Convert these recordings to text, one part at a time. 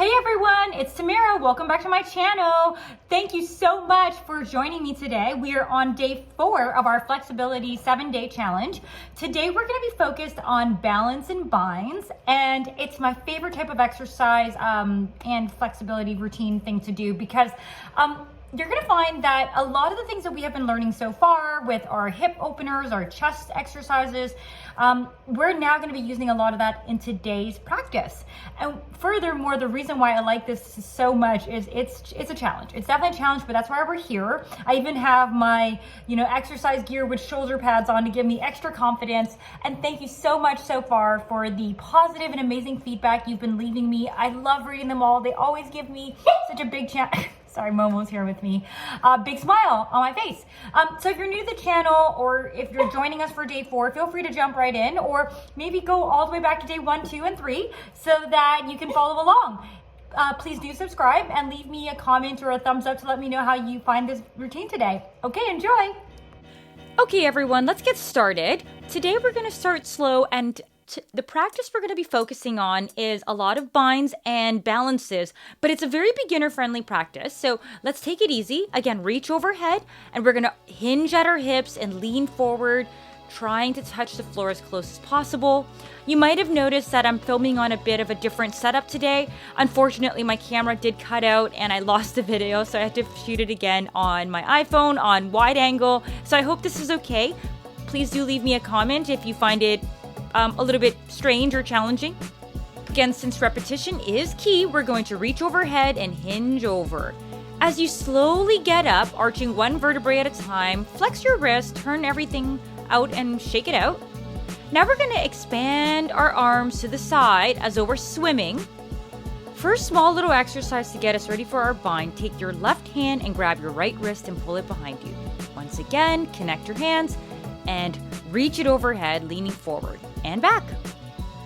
Hey everyone, it's Tamara. Welcome back to my channel. Thank you so much for joining me today. We are on day 4 of our flexibility 7-day challenge. Today we're going to be focused on balance and binds, and it's my favorite type of exercise and flexibility routine thing to do because you're going to find that a lot of the things that we have been learning so far with our hip openers, our chest exercises, we're now going to be using a lot of that in today's practice. And furthermore, the reason why I like this so much is it's a challenge. It's definitely a challenge, but that's why we're here. I even have my, exercise gear with shoulder pads on to give me extra confidence. And thank you so much so far for the positive and amazing feedback you've been leaving me. I love reading them all. They always give me such a big chance. Sorry, Momo's here with me. Big smile on my face. So if you're new to the channel or if you're joining us for day 4, feel free to jump right in or maybe go all the way back to day 1, 2, and 3 so that you can follow along. Please do subscribe and leave me a comment or a thumbs up to let me know how you find this routine today. Okay, enjoy. Okay, everyone, let's get started. Today we're gonna start slow and the practice we're going to be focusing on is a lot of binds and balances, but it's a very beginner-friendly practice. So let's take it easy. Again, reach overhead, and we're going to hinge at our hips and lean forward, trying to touch the floor as close as possible. You might have noticed that I'm filming on a bit of a different setup today. Unfortunately, my camera did cut out and I lost the video, so I had to shoot it again on my iPhone on wide angle. So I hope this is okay. Please do leave me a comment if you find it a little bit strange or challenging. Again, since repetition is key, we're going to reach overhead and hinge over. As you slowly get up, arching one vertebrae at a time, flex your wrist, turn everything out and shake it out. Now we're going to expand our arms to the side as though we're swimming. First small little exercise to get us ready for our bind. Take your left hand and grab your right wrist and pull it behind you. Once again, connect your hands and reach it overhead, leaning forward and back.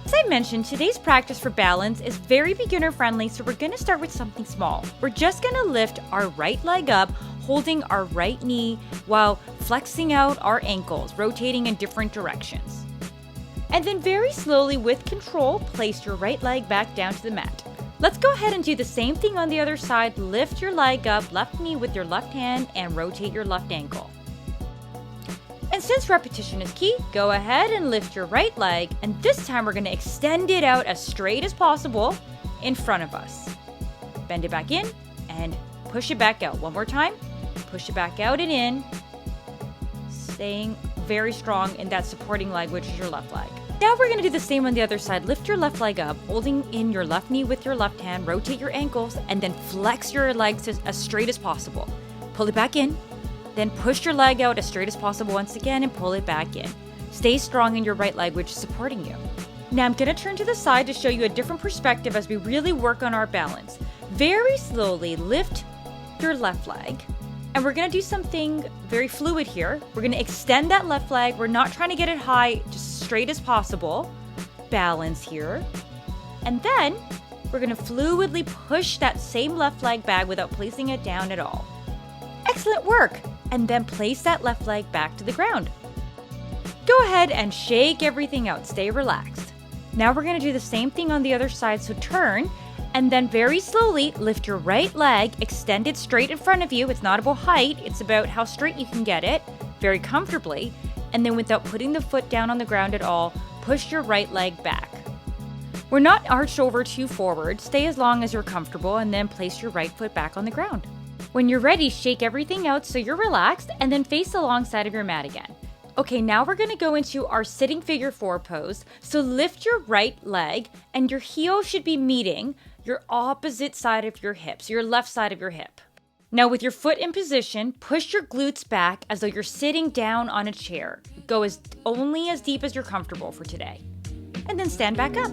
As I mentioned, today's practice for balance is very beginner friendly, so we're going to start with something small. We're just going to lift our right leg up, holding our right knee while flexing out our ankles, rotating in different directions. And then very slowly with control, place your right leg back down to the mat. Let's go ahead and do the same thing on the other side. Lift your leg up, left knee with your left hand, and rotate your left ankle. And since repetition is key, go ahead and lift your right leg, and this time we're going to extend it out as straight as possible in front of us. Bend it back in and push it back out. One more time. Push it back out and in, staying very strong in that supporting leg, which is your left leg. Now we're going to do the same on the other side. Lift your left leg up, holding in your left knee with your left hand, rotate your ankles, and then flex your legs as straight as possible. Pull it back in. Then push your leg out as straight as possible once again and pull it back in. Stay strong in your right leg, which is supporting you. Now I'm going to turn to the side to show you a different perspective as we really work on our balance. Very slowly lift your left leg. And we're going to do something very fluid here. We're going to extend that left leg. We're not trying to get it high, just straight as possible. Balance here. And then we're going to fluidly push that same left leg back without placing it down at all. Excellent work! And then place that left leg back to the ground. Go ahead and shake everything out. Stay relaxed. Now we're going to do the same thing on the other side. So turn and then very slowly lift your right leg, extend it straight in front of you. It's not about height. It's about how straight you can get it very comfortably. And then without putting the foot down on the ground at all, push your right leg back. We're not arched over too forward. Stay as long as you're comfortable and then place your right foot back on the ground. When you're ready, shake everything out so you're relaxed and then face the long side of your mat again. Okay, now we're going to go into our sitting figure 4 pose. So lift your right leg and your heel should be meeting your opposite side of your hip, so your left side of your hip. Now with your foot in position, push your glutes back as though you're sitting down on a chair. Go only as deep as you're comfortable for today. And then stand back up.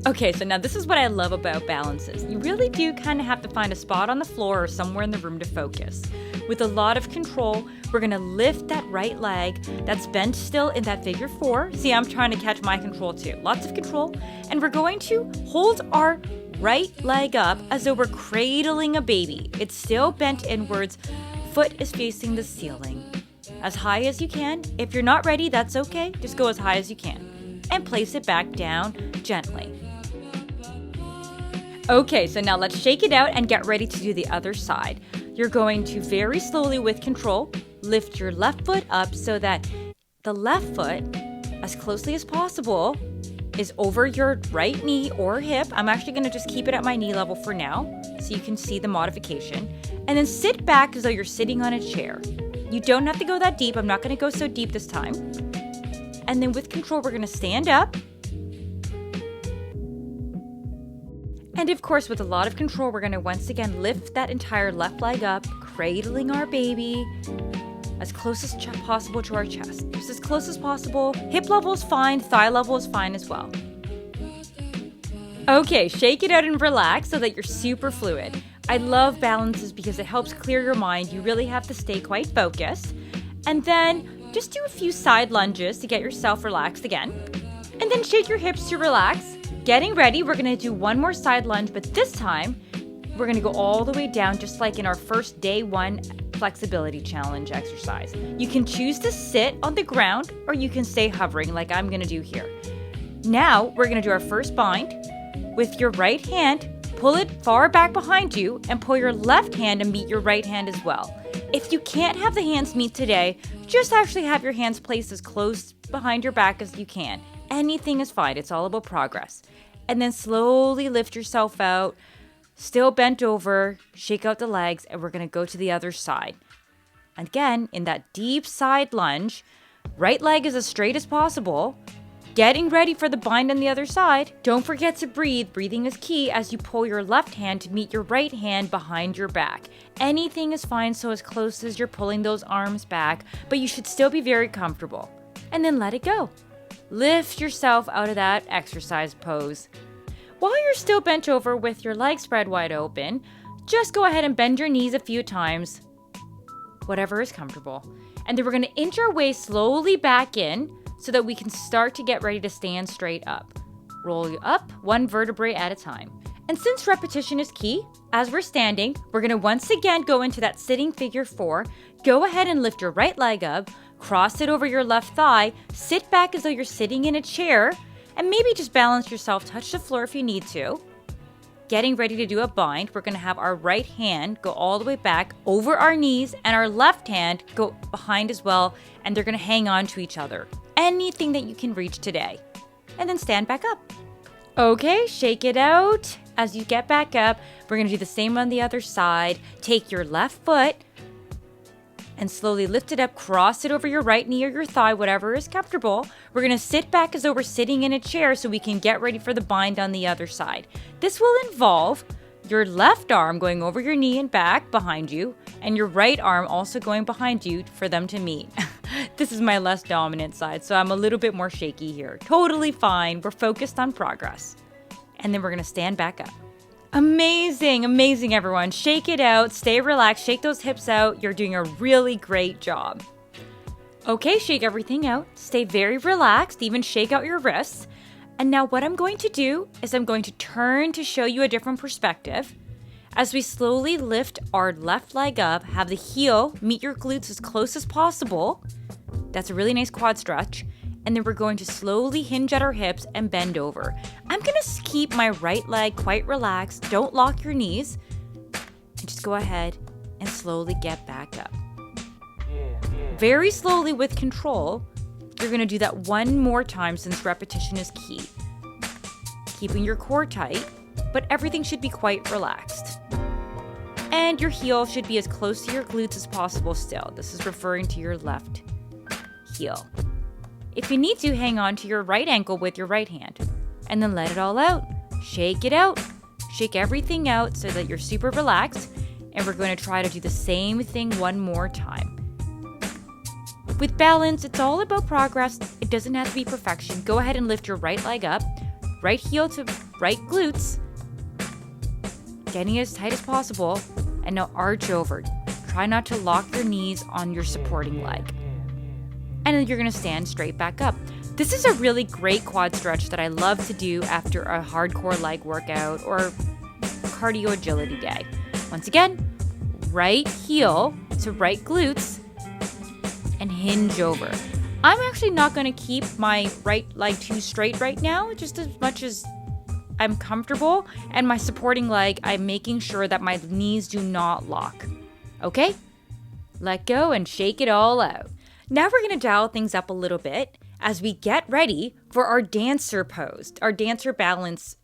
Okay, so now this is what I love about balances. You really do kind of have to find a spot on the floor or somewhere in the room to focus. With a lot of control, we're going to lift that right leg that's bent still in that figure 4. See, I'm trying to catch my control too. Lots of control. And we're going to hold our right leg up as though we're cradling a baby. It's still bent inwards. Foot is facing the ceiling. As high as you can. If you're not ready, that's okay. Just go as high as you can. And place it back down gently. Okay, so now let's shake it out and get ready to do the other side. You're going to very slowly with control, lift your left foot up so that the left foot, as closely as possible, is over your right knee or hip. I'm actually gonna just keep it at my knee level for now so you can see the modification. And then sit back as though you're sitting on a chair. You don't have to go that deep. I'm not gonna go so deep this time. And then with control, we're gonna stand up. And of course, with a lot of control, we're gonna once again lift that entire left leg up, cradling our baby as close as possible to our chest. Just as close as possible. Hip level is fine, thigh level is fine as well. Okay, shake it out and relax so that you're super fluid. I love balances because it helps clear your mind. You really have to stay quite focused. And then just do a few side lunges to get yourself relaxed again. And then shake your hips to relax. Getting ready, we're gonna do one more side lunge, but this time, we're gonna go all the way down just like in our first day 1 flexibility challenge exercise. You can choose to sit on the ground or you can stay hovering like I'm gonna do here. Now, we're gonna do our first bind. With your right hand, pull it far back behind you and pull your left hand and meet your right hand as well. If you can't have the hands meet today, just actually have your hands placed as close behind your back as you can. Anything is fine, it's all about progress. And then slowly lift yourself out, still bent over, shake out the legs, and we're gonna go to the other side. Again, in that deep side lunge, right leg is as straight as possible. Getting ready for the bind on the other side. Don't forget to breathe. Breathing is key as you pull your left hand to meet your right hand behind your back. Anything is fine, so as close as you're pulling those arms back, but you should still be very comfortable. And then let it go. Lift yourself out of that exercise pose. While you're still bent over with your legs spread wide open, just go ahead and bend your knees a few times, whatever is comfortable. And then we're gonna inch our way slowly back in so that we can start to get ready to stand straight up. Roll you up one vertebrae at a time. And since repetition is key, as we're standing, we're gonna once again go into that sitting figure 4. Go ahead and lift your right leg up, cross it over your left thigh, sit back as though you're sitting in a chair, and maybe just balance yourself, touch the floor if you need to. Getting ready to do a bind, we're gonna have our right hand go all the way back over our knees and our left hand go behind as well, and they're gonna hang on to each other. Anything that you can reach today. And then stand back up. Okay, shake it out. As you get back up, we're gonna do the same on the other side. Take your left foot and slowly lift it up, cross it over your right knee or your thigh, whatever is comfortable. We're gonna sit back as though we're sitting in a chair so we can get ready for the bind on the other side. This will involve your left arm going over your knee and back behind you, and your right arm also going behind you for them to meet. This is my less dominant side, so I'm a little bit more shaky here. Totally fine, we're focused on progress. And then we're gonna stand back up. Amazing, amazing everyone. Shake it out, stay relaxed, shake those hips out. You're doing a really great job. Okay, shake everything out, stay very relaxed, even shake out your wrists. And now what I'm going to do is I'm going to turn to show you a different perspective. As we slowly lift our left leg up, have the heel meet your glutes as close as possible. That's a really nice quad stretch. And then we're going to slowly hinge at our hips and bend over. I'm gonna keep my right leg quite relaxed. Don't lock your knees. And just go ahead and slowly get back up. Very slowly with control. You're gonna do that one more time since repetition is key. Keeping your core tight, but everything should be quite relaxed. And your heel should be as close to your glutes as possible still. This is referring to your left heel. If you need to, hang on to your right ankle with your right hand. And then let it all out. Shake it out. Shake everything out so that you're super relaxed. And we're going to try to do the same thing one more time. With balance, it's all about progress. It doesn't have to be perfection. Go ahead and lift your right leg up. Right heel to right glutes. Getting it as tight as possible. And now arch over. Try not to lock your knees on your supporting leg. And then you're gonna stand straight back up. This is a really great quad stretch that I love to do after a hardcore leg workout or cardio agility day. Once again, right heel to right glutes and hinge over. I'm actually not gonna keep my right leg too straight right now, just as much as I'm comfortable, and my supporting leg, I'm making sure that my knees do not lock. Okay? Let go and shake it all out. Now we're going to dial things up a little bit as we get ready for our dancer pose, our dancer balance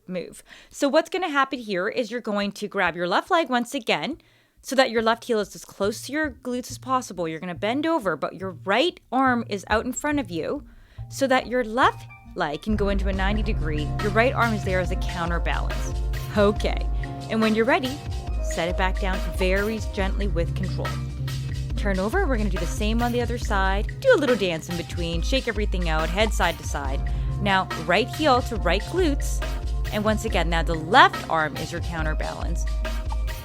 move. So what's going to happen here is you're going to grab your left leg once again so that your left heel is as close to your glutes as possible. You're going to bend over, but your right arm is out in front of you so that your left leg can go into a 90 degree. Your right arm is there as a counterbalance. Okay. And when you're ready, set it back down very gently with control. Turn over. We're going to do the same on the other side. Do a little dance in between. Shake everything out, head side to side. Now, right heel to right glutes. And once again, now the left arm is your counterbalance.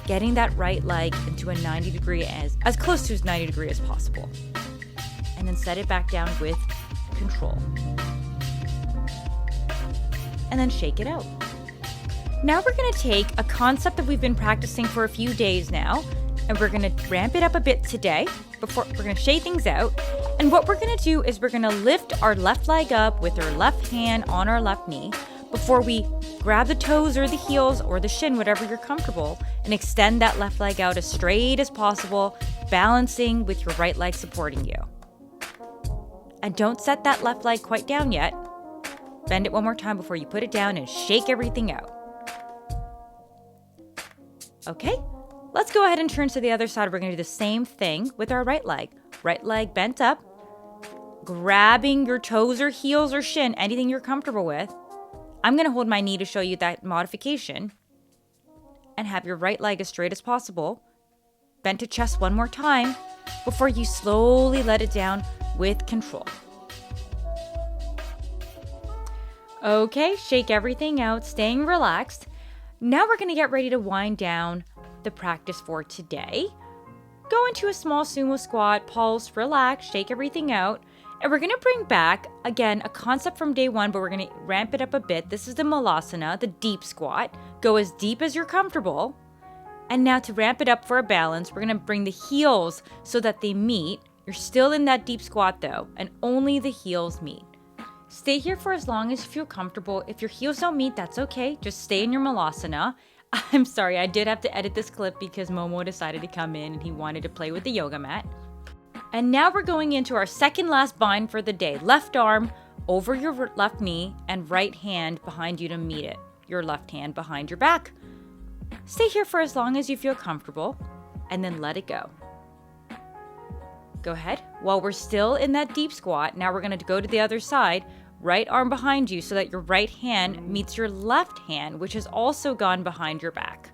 Getting that right leg into a 90 degree, as close to as 90 degree as possible. And then set it back down with control. And then shake it out. Now we're going to take a concept that we've been practicing for a few days now, and we're going to ramp it up a bit today. Before we're going to shake things out. And what we're going to do is we're going to lift our left leg up with our left hand on our left knee before we grab the toes or the heels or the shin, whatever you're comfortable, and extend that left leg out as straight as possible, balancing with your right leg supporting you. And don't set that left leg quite down yet. Bend it one more time before you put it down and shake everything out. Okay, let's go ahead and turn to the other side. We're going to do the same thing with our right leg. Right leg bent up, grabbing your toes or heels or shin, anything you're comfortable with. I'm going to hold my knee to show you that modification. And have your right leg as straight as possible. Bend to chest one more time before you slowly let it down with control. Okay, shake everything out, staying relaxed. Now we're going to get ready to wind down the practice for today. Go into a small sumo squat, pulse, relax, shake everything out. And we're going to bring back, again, a concept from day one, but we're going to ramp it up a bit. This is the Malasana, the deep squat. Go as deep as you're comfortable. And now to ramp it up for a balance, we're going to bring the heels so that they meet. You're still in that deep squat though, and only the heels meet. Stay here for as long as you feel comfortable. If your heels don't meet, that's okay. Just stay in your Malasana. I'm sorry, I did have to edit this clip because Momo decided to come in and he wanted to play with the yoga mat. And now we're going into our second last bind for the day. Left arm over your left knee and right hand behind you to meet it. Your left hand behind your back. Stay here for as long as you feel comfortable and then let it go. Go ahead. While we're still in that deep squat, now we're going to go to the other side. Right arm behind you so that your right hand meets your left hand, which has also gone behind your back.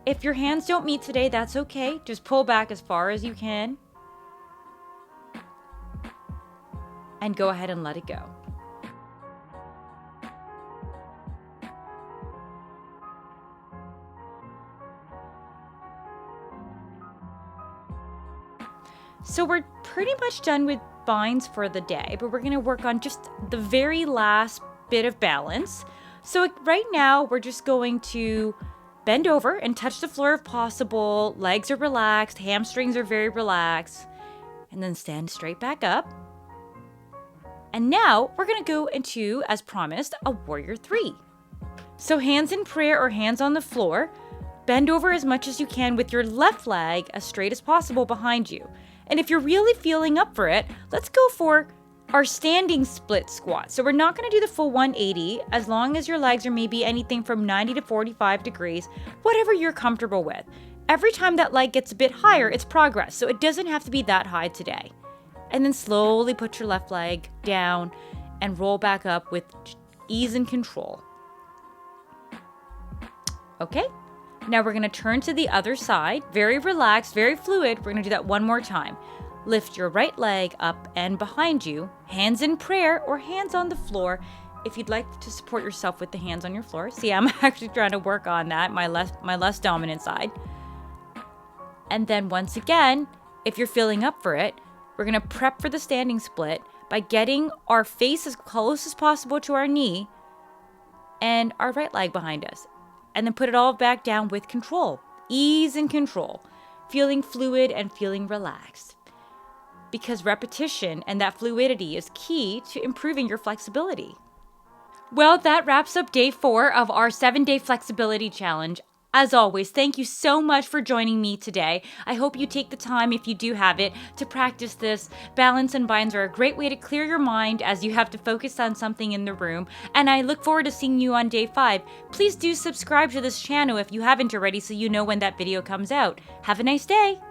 If your hands don't meet today, that's okay. Just pull back as far as you can. And go ahead and let it go. So we're pretty much done with binds for the day, but we're going to work on just the very last bit of balance. So right now we're just going to bend over and touch the floor if possible. Legs are relaxed, hamstrings are very relaxed, and then stand straight back up. And now we're going to go into, as promised, a warrior 3. So hands in prayer or hands on the floor. Bend over as much as you can with your left leg as straight as possible behind you. And if you're really feeling up for it, let's go for our standing split squat. So we're not going to do the full 180 as long as your legs are maybe anything from 90 to 45 degrees, whatever you're comfortable with. Every time that leg gets a bit higher, it's progress. So it doesn't have to be that high today. And then slowly put your left leg down and roll back up with ease and control. Okay. Now we're going to turn to the other side, very relaxed, very fluid. We're going to do that one more time. Lift your right leg up and behind you, hands in prayer or hands on the floor. If you'd like to support yourself with the hands on your floor. See, I'm actually trying to work on that, my less dominant side. And then once again, if you're feeling up for it, we're going to prep for the standing split by getting our face as close as possible to our knee and our right leg behind us. And then put it all back down with control, ease and control, feeling fluid and feeling relaxed. Because repetition and that fluidity is key to improving your flexibility. Well, that wraps up day 4 of our 7-day flexibility challenge. As always, thank you so much for joining me today. I hope you take the time, if you do have it, to practice this. Balance and binds are a great way to clear your mind as you have to focus on something in the room, and I look forward to seeing you on day 5. Please do subscribe to this channel if you haven't already so you know when that video comes out. Have a nice day!